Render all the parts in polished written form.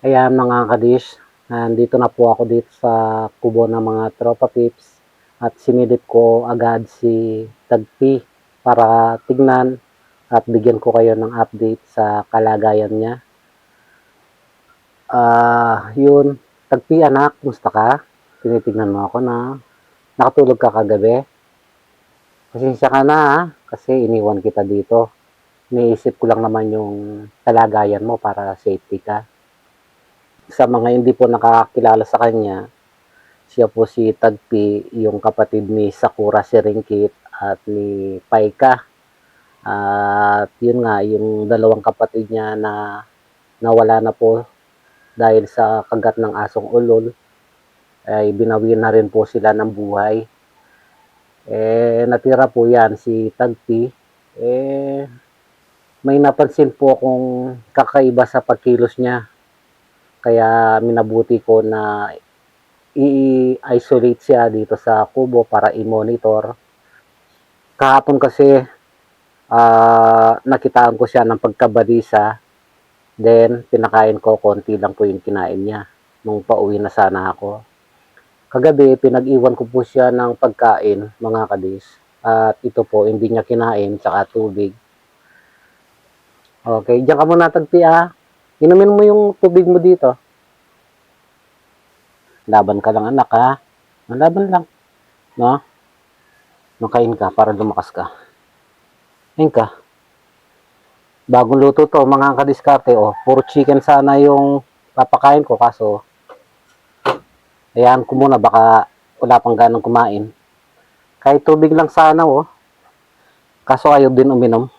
Ayan mga kadish, nandito na po ako dito sa kubo ng mga tropa pips at sinilip ko agad si Tagpi para tignan at bigyan ko kayo ng update sa kalagayan niya. Yun, Tagpi anak, musta ka? Tinitignan mo ako na nakatulog ka kagabi. Pasensya ka na ha, kasi iniwan kita dito. Iniisip ko lang naman yung kalagayan mo para safety ka. Sa mga hindi po nakakakilala sa kanya, siya po si Tagpi, yung kapatid ni Sakura Sirengkit at ni Paika. At yun nga, yung dalawang kapatid niya na nawala na po dahil sa kagat ng asong ulol, ay binawian na rin po sila ng buhay. Natira po yan si Tagpi. May napansin po akong kakaiba sa pagkilos niya. Kaya minabuti ko na i-isolate siya dito sa kubo para i-monitor. Kahapon kasi nakitaan ko siya ng pagkabalisa, then pinakain ko, konti lang po yung kinain niya nung pauwi na sana ako. Kagabi pinag-iwan ko po siya ng pagkain mga kadis, at ito po hindi niya kinain tsaka tubig. Okay, diyan ka muna Tagpi ah. Inumin mo yung tubig mo dito. Laban ka lang anak ha. Laban lang. No? Makain ka para lumakas ka. Ayun ka. Bagong luto to mga kadiskarte. Oh, puro chicken sana yung papakain ko. Kaso, hayaan ko muna. Baka wala pang ganang kumain. Kahit tubig lang sana oh. Kaso ayaw din uminom.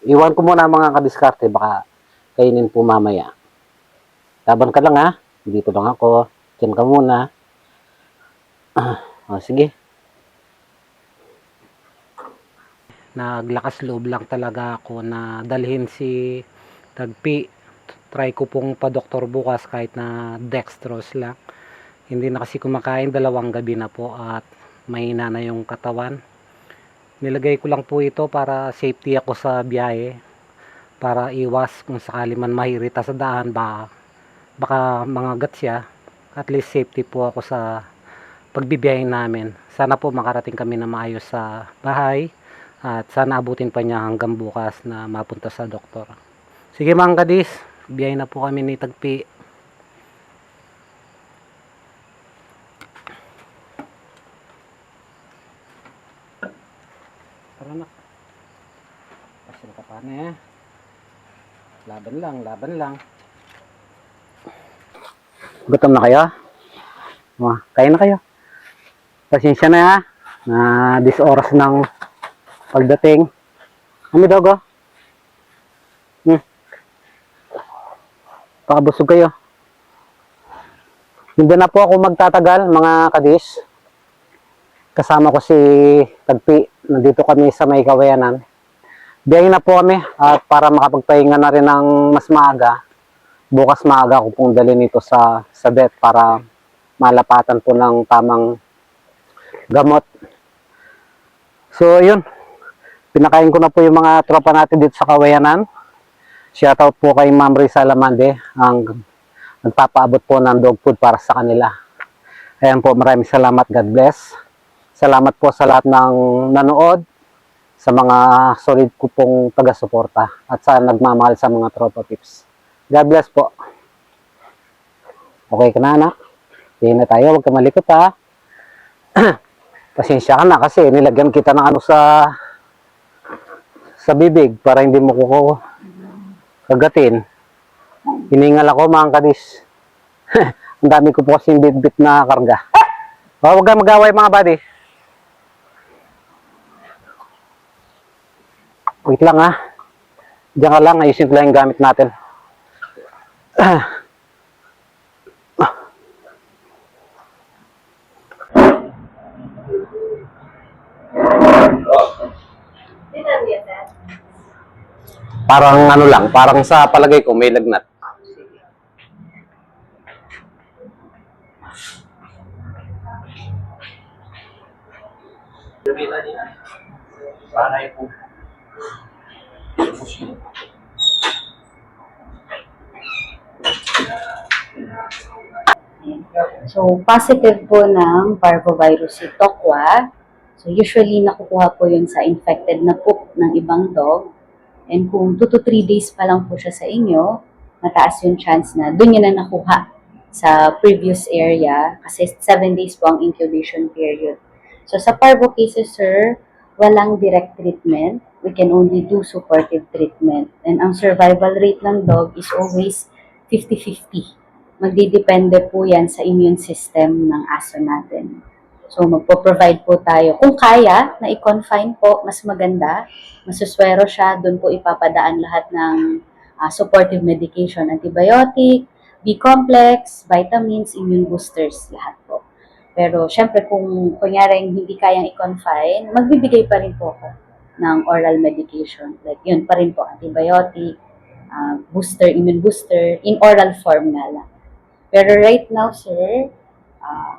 Iwan ko muna mga kadiskarte. Baka kainin po mamaya. Laban ka lang ha. Dito lang ako. Diyan ka muna. Sige. Naglakas loob lang talaga ako na dalhin si Tagpi. Try ko pong pa-doktor bukas kahit na dextrose lang. Hindi na kasi kumakain, 2 gabi na po at mahina na yung katawan. Nilagay ko lang po ito para safety ako sa biyahe. Para iwas kung sakali man mahirita sa daan, baka mangagat siya. At least safety po ako sa pagbibiyahe namin. Sana po makarating kami na maayos sa bahay. At sana abutin pa niya hanggang bukas na mapunta sa doktor. Sige mga kadis, biyahe na po kami ni Tagpi. Tara na. Pasin ka pa na eh. Laban lang, laban lang. Gutom na kayo? Kain na kayo. Pasensya na ha. Na 10 oras ng pagdating. Ano dogo? Pakabusog kayo. Hindi na po ako magtatagal mga kadis. Kasama ko si Tagpi. Nandito kami sa may Kawayanan. Biyahin na po kami at para makapagpahinga na rin ng mas maaga. Bukas maaga ko pong dalhin ito sa vet para malapatan po ng tamang gamot. So yun. Pinakain ko na po yung mga tropa natin dito sa Kawayanan. Shoutout po kay Ma'am Risa Lamande, ang nagpapaabot po ng dog food para sa kanila. Ayan po, maraming salamat. God bless. Salamat po sa lahat ng nanood, sa mga solid ko pong taga-suporta, at sa nagmamahal sa mga tropa pips. God bless po. Okay ka na anak? Hindi na tayo, huwag ka malikot ha. Pasensya ka na kasi nilagyan kita ng ano sa bibig para hindi mo ko kagatin. Hiningal ako mga kadis. Ang dami ko po kasing bit-bit na karga. Huwag kang mag-away mga buddy. Wait lang ha. Diyan ka lang, ayusin ko lang yung gamit natin. Parang ano lang, parang sa palagay ko may lagnat. So, positive po ng parvovirus si Tokwa. So, usually nakukuha po yun sa infected na poop ng ibang dog. And kung 2 to 3 days pa lang po siya sa inyo, mataas yung chance na doon niya na nakuha sa previous area kasi 7 days po ang incubation period. So, sa parvo cases, sir, walang direct treatment. We can only do supportive treatment. And ang survival rate ng dog is always 50-50. Magdidepende po yan sa immune system ng aso natin. So, magpo-provide po tayo. Kung kaya, na i-confine po, mas maganda. Masuswero siya, doon po ipapadaan lahat ng supportive medication, antibiotic, B-complex, vitamins, immune boosters, lahat po. Pero, syempre, kung kunyari hindi kayang i-confine, magbibigay pa rin po ako ng oral medication. Like, yun pa rin po, antibiotic, booster, immune booster, in oral form nga lang. Pero right now, sir,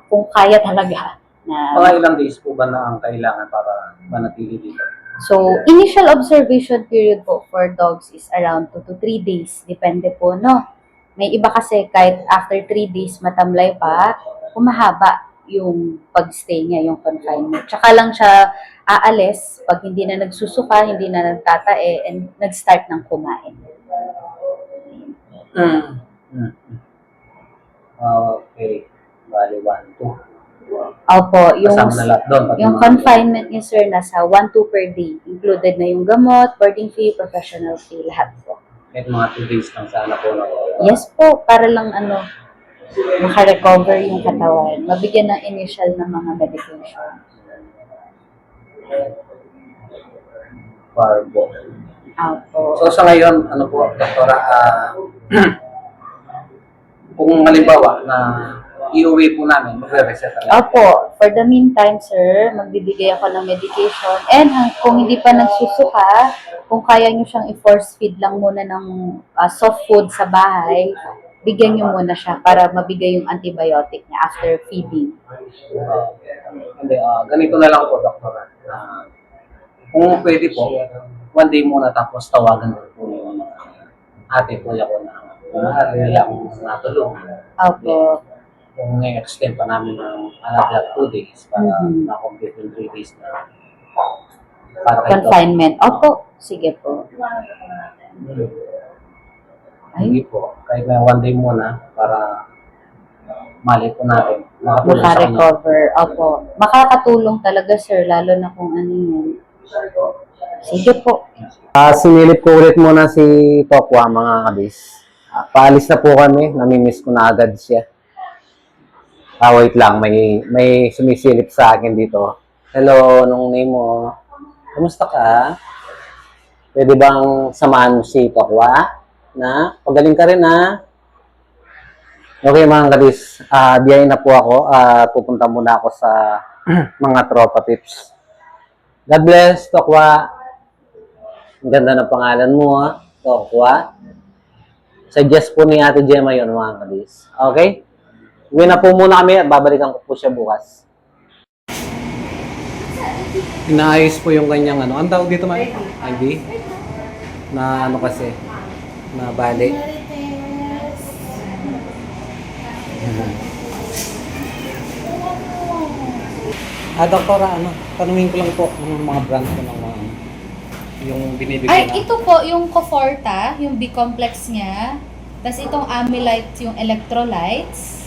kung kaya talaga na... Mga ilang days po ba na ang kailangan para manatili dito? So, initial observation period po for dogs is around 2 to 3 days. Depende po, no? May iba kasi kahit after 3 days matamlay pa, humahaba yung pagstay niya, yung confinement. Tsaka lang siya aalis pag hindi na nagsusuka, hindi na nagtatae, and nag-start ng kumain. Okay. Bali, 1, 2. Opo, yung, Kasama na lahat doon. pati yung mga- confinement niya, sir, nasa 1-2 per day. Included na yung gamot, boarding fee, professional fee, lahat po. Kahit mga 2 days lang sana po. Yes po, para lang makarecover yung katawan. Mabigyan ng initial na mga medication. Parvo. Opo. So sa ngayon, ano po, doktora, kung halimbawa na iuwi po namin, magre-reset na. Opo, for the meantime, sir, magbibigay ako ng medication. And kung hindi pa nagsusuka, kung kaya nyo siyang i-force feed lang muna ng soft food sa bahay, bigyan nyo muna siya para mabigay yung antibiotic niya after feeding. Hindi, ganito na lang po, doktora. Kung pwede po, 1 day muna tapos tawagan ko po yung ate po ako na maaari nila akong natulong. Opo. Kung i-extend pa namin ng another 2 days para ma-complete yung 3 days na para kay Confinement. Opo, sige po. Hindi po. Kahit may 1 day muna para mali po natin. Makatulong sa kanya. Maka-recover. Opo. Makakatulong talaga, sir, lalo na kung ano yun. Sige po. Sinilip ko ulit muna si Tokwa, mga kabis. Paalis na po kami. Namimiss ko na agad siya. Wait lang. May sumisilip sa akin dito. Hello, anong name mo? Kamusta ka? Pwede bang samahan mo si Tokwa? Na? Pagaling ka rin, ha? Okay, mga kabis. Diyain na po ako. Pupunta muna ako sa mga tropa tips. God bless, Tokwa. Ang ganda ng pangalan mo, ha? Tokwa. Suggest po ni Ate Gemma yun, mga kabis. Okay? Uwi na po muna kami at babalikan ko po siya bukas. Inaayos po yung kanyang ano. Ang tawag dito, man? Ivy? Na ano kasi? Na bali. Doktora, ano? Tanungin ko lang po ang mga brand ko ng mga yung binibigyan Ay, na. ito po yung Coforta, yung B-complex niya. Tapos itong Amylite, yung electrolytes.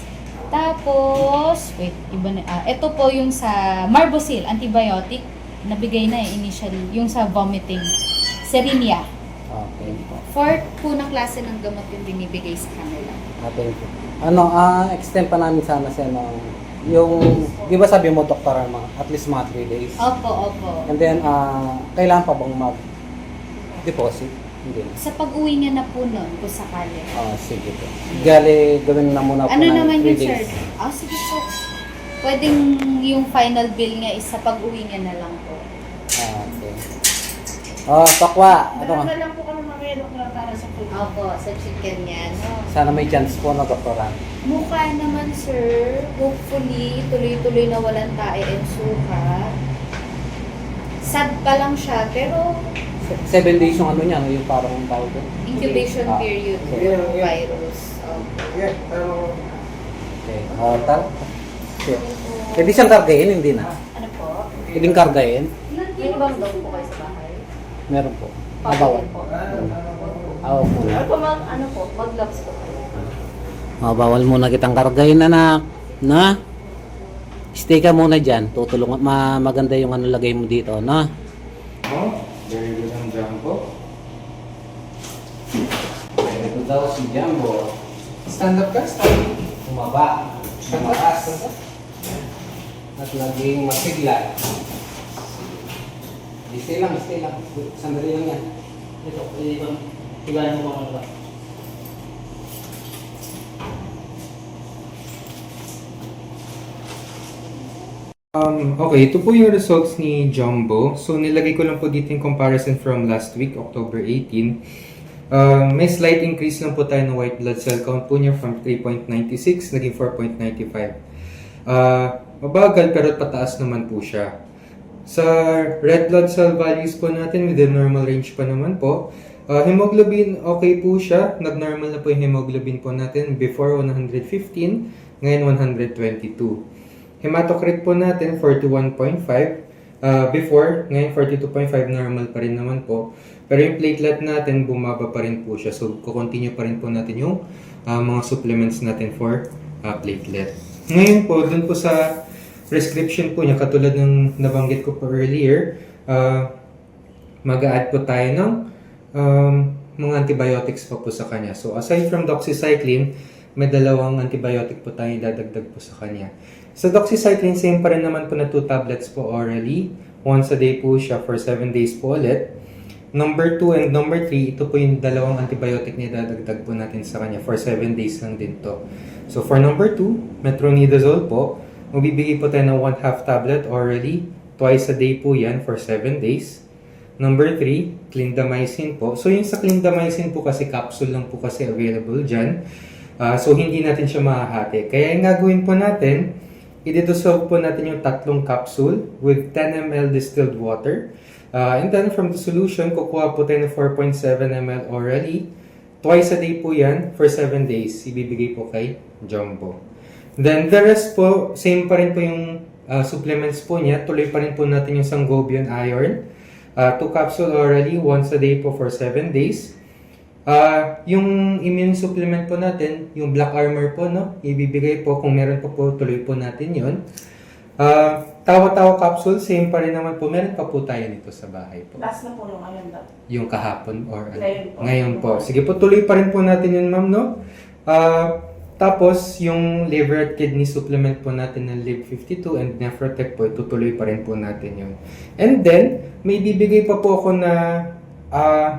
Tapos, wait, iba na. Ito po yung sa Marbosil, antibiotic. Nabigay na initially. Yung sa vomiting. Serinia. Okay po. 4 po na klase ng gamot yung binibigay sa kanila. Thank you. Ano, extend pa namin sana sa yung, di ba sabi mo, doktora, at least mga 3 days? Opo, opo. And then, kailangan pa bang mag-deposit? Hindi. Sa pag-uwi niya na po nun, kung sakali. Sige po. Gali, gawin na muna po Ano ng naman 3 yun, sir? days. Sige po. Pwedeng yung final bill niya is sa pag-uwi niya na lang po. Okay. Tokwa, ano nga? lang po kami mamelo para sa food. Opo, sa chicken niya, no? Sana may chance po na doktora. Mukha naman, sir. Hopefully, tuloy-tuloy na walang tae and suka. Sad pa lang siya, pero 7 days yung ano niya, yung parang tawag doon. incubation period okay. for virus. Yeah, pero Okay. Tal. Okay. Pwede siyang kargahin, hindi na. Ano po? Pwedeng kargahin. May ibang dog po kayo sa bahay? Meron po. Bawal. po. Po. Or po mag-gloves po kayo. Bawal muna kitang kargahin, anak. Na? Stay ka muna dyan. Tutulungan. Maganda yung ano lagay mo dito, na? Oh, very good ang Jumbo. Ito daw si Jumbo. Stand up ka, stand up. Bumaba. Tumakas. At laging masigla. Stay lang, stay lang. Sandali lang yan. Ito, higayan mo mga ba? Okay, ito po yung results ni Jumbo. So, nilagay ko lang po dito yung comparison from last week, October 18. May slight increase lang po tayo ng white blood cell count po niya from 3.96 naging 4.95. Mabagal pero pataas naman po siya. Sa red blood cell values po natin, within normal range pa naman po. Hemoglobin, okay po siya. Nag-normal na po yung hemoglobin po natin before 115, ngayon 122. Hematocrit po natin, 41.5. Before, ngayon 42.5, normal pa rin naman po. Pero yung platelet natin, bumaba pa rin po siya. So, kukontinue pa rin po natin yung mga supplements natin for platelet. Ngayon po, dun po sa prescription po niya, katulad ng nabanggit ko po earlier, mag-a-add po tayo ng mga antibiotics pa po sa kanya. So, aside from doxycycline, may dalawang antibiotic po tayo dadagdag po sa kanya. Sa doxycycline, same pa rin naman po na 2 tablets po orally. Once a day po siya for 7 days po ulit. Number 2 and number 3, ito po yung dalawang antibiotic na dadagdag po natin sa kanya for 7 days lang din to. So for number 2, metronidazole po, magbibigay po tayo ng 1/2 tablet orally. Twice a day po yan for 7 days. Number 3, clindamycin po. So yung sa clindamycin po kasi capsule lang po kasi available dyan. So hindi natin siya mahahati. Kaya yung gagawin po natin, i-dissolve po natin yung 3 capsule with 10 ml distilled water. And then from the solution, kukuha po tayo ng 4.7 ml orally. Twice a day po yan for 7 days. Ibibigay po kay Jumbo. Then the rest po, same pa rin po yung supplements po niya. Tuloy pa rin po natin yung Sangobion Iron. 2 capsule orally, once a day po for 7 days. Yung immune supplement po natin, yung Black Armor po, no? Ibibigay po, kung meron po, tuloy po natin yun. Tawa-tawa capsule, same pa rin naman po. Meron pa po tayo nito sa bahay po. Last na po yung ngayon daw. Yung kahapon or Ngayon po. ngayon po. Sige po, tuloy pa rin po natin yun, ma'am, no? Tapos, yung liver at kidney supplement po natin ng LIV52 and Nephrotec po, itutuloy pa rin po natin yun. And then, may bibigay pa po ako na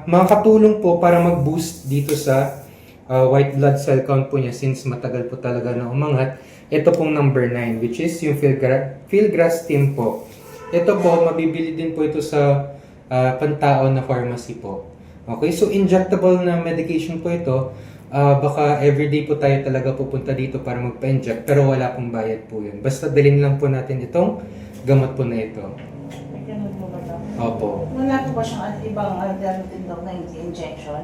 makakatulong po para mag-boost dito sa white blood cell count po niya since matagal po talaga na umangat. Ito pong number 9, which is yung Filgrastim po. Ito po, mabibili din po ito sa pantao na pharmacy po. Okay, so injectable na medication po ito. Baka everyday po tayo talaga pupunta dito para magpa-inject, pero wala pong bayad po yun. Basta dalhin lang po natin itong gamot po na ito. May ganun po ba daw? Opo. Wala po ba siyang ibang gamitin daw na injection?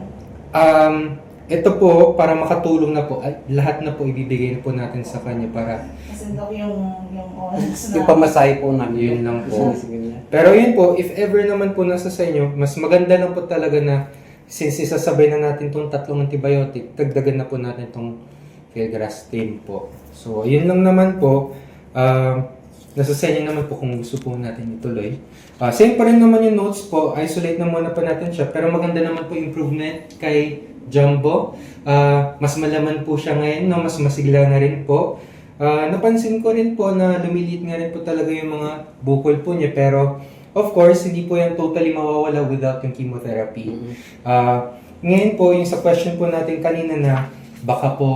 Ito po, para makatulong na po, lahat na po ibibigay na po natin sa kanya para Kasi daw yung oras na... Yung pamasahe po namin. yun lang po. Pero yun po, if ever naman po nasa sa inyo, mas maganda lang po talaga na since isasabay na natin itong 3 antibiotic, dagdagan na po natin itong Filgrastim po. So, yun lang naman po. Nasa sa inyo naman po kung gusto po natin ituloy. Same pa rin naman yung notes po. Isolate na muna pa natin siya. Pero maganda naman po improvement kay Jumbo. Mas malaman po siya ngayon, no? Mas masigla na rin po. Napansin ko rin po na lumiliit nga rin po talaga yung mga bukol po niya. Pero, of course, hindi po yan totally mawawala without yung chemotherapy. Ngayon po, yung sa question po natin kanina na baka po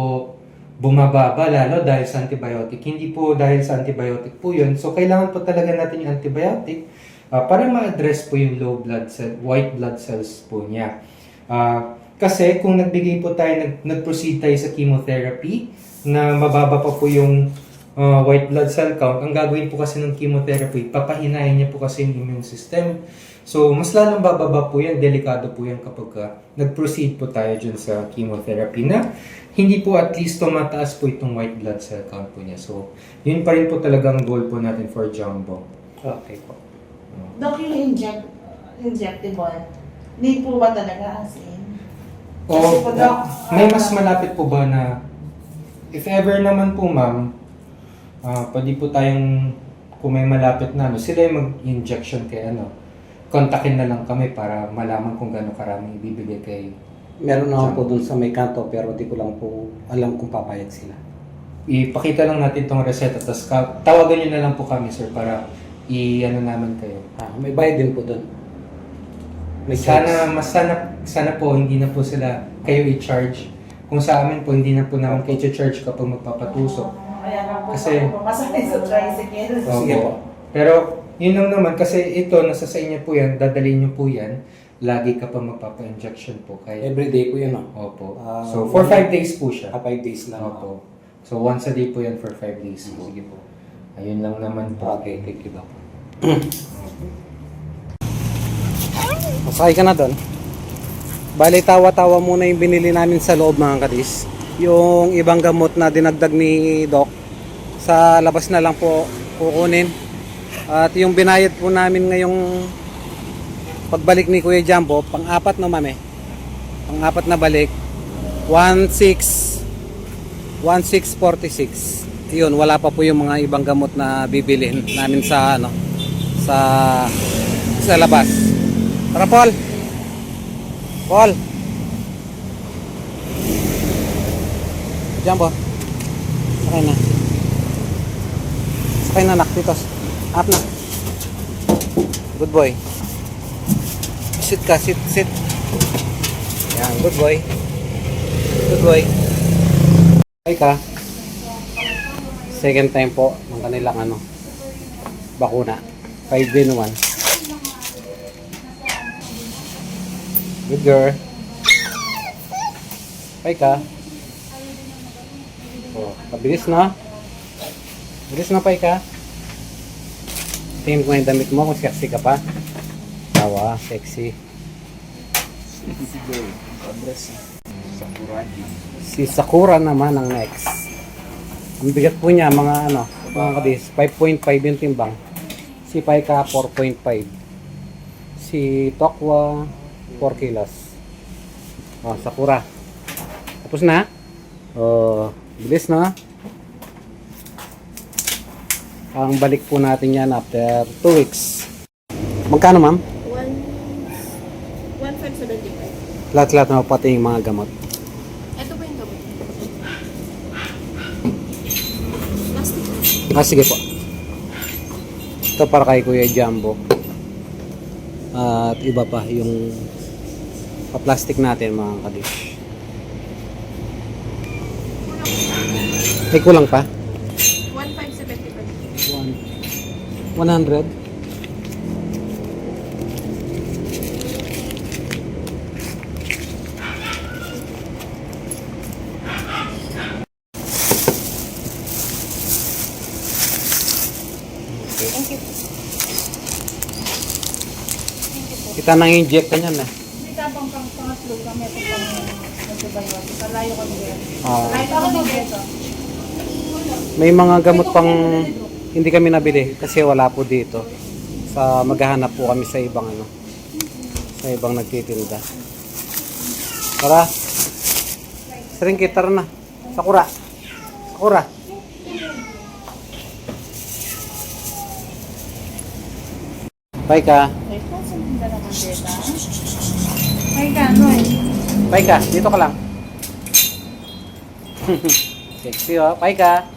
bumababa lalo dahil sa antibiotic. Hindi po dahil sa antibiotic po yun. So, kailangan po talaga natin yung antibiotic para ma-address po yung white blood cells po niya. Kasi kung nagbigay po tayo, nag-proceed tayo sa chemotherapy na mababa pa po yung white blood cell count, ang gagawin po kasi ng chemotherapy, papahinayin niya po kasi yung immune system. So, mas lalong bababa po yan, delikado po yan kapag nag-proceed po tayo dyan sa chemotherapy na hindi po at least tumataas po itong white blood cell count po niya. So, yun pa rin po talagang goal po natin for Jumbo. Okay po. Dok, yung injectable, need po ba talaga as in? O, Kasi po, Dok, may mas malapit po ba na, if ever naman po ma'am, pwede po tayong, kung may malapit na, sila yung mag-injection kay kontakin na lang kami para malaman kung gaano karami ibibigay kay. Meron na po dun sa may kanto pero di ko lang po alam kung papayag sila. Ipakita lang natin tong reseta, tapos tawagan nyo na lang po kami sir para namin kayo. May bayad din po dun. May Sana po hindi na po sila kayo i-charge. Kung sa amin po, hindi na po naman kayo i-charge kapag magpapatusok. kaya nga po Kasi- kami pumasakay sa tricycle. Sige po. Pero yun lang naman, kasi ito, nasa sa inyo po yan, dadalhin nyo po yan, lagi kapag magpapa-injection po. Kaya, Everyday po yun, no? opo. Ah, So, for 5 days po siya. 5 days lang. Opo. So, once a day po yan for 5 days po. Sige po. Ayun lang naman po. Okay, thank you, Doc. Masakay ka na doon. Bali, tawa-tawa muna yung binili namin sa loob, mga kadis. Yung ibang gamot na dinagdag ni Doc, sa labas na lang po kukunin. At yung binayad po namin ngayong pagbalik ni Kuya Jumbo, pang-apat na mami. Pang-apat na balik, 1646. Yun, wala pa po yung mga ibang gamot na bibilhin namin sa sa labas. Tara, Paul. Paul. Jumbo. Sakay na. Sakay na, nak. Dito. Up na. Good boy. Sit ka, sit. Yan, good boy. Good boy. Ay ka. Second time po ng kanilang bakuna. 5-in-1. Good girl. Ay ka. Oh, pabilis na. Bilis na, Pai ka. Tingin ko yung damit mo kung sexy ka pa. Tawa, sexy. Si Sakura naman ang next. Ang bigat po niya mga kadis, 5.5 yung timbang. Si Paika 4.5. Si Tokwa 4 kilos. Oh, Sakura. Tapos na? Oh, bilis na. Ang balik po natin yan after 2 weeks. Magkano, ma'am? 1,575. Lahat-lahat na pati yung mga gamot. Ito ba yung gamot? Plastic. Sige po. Ito para kay Kuya Jumbo. At iba pa yung pa-plastic natin, mga kadish. Ay, kulang pa? 1,575. 100. Thank you. Kita nang inject ka niyan, eh. Hindi ka pang pangatlo kami ito pang antibiotic. Kalayo kami dito. Ah, Kalayo kami dito. may mga gamot pang hindi kami nabili kasi wala po dito. Sa maghahanap po kami sa ibang sa ibang nagtitinda. Tara. Sering tara na. Sakura. Sakura. Bye ka. Ay, kasi hindi na naman dito. Ay, gano'n. Bye ka. Dito ka lang. Sexy, oh. Bye ka.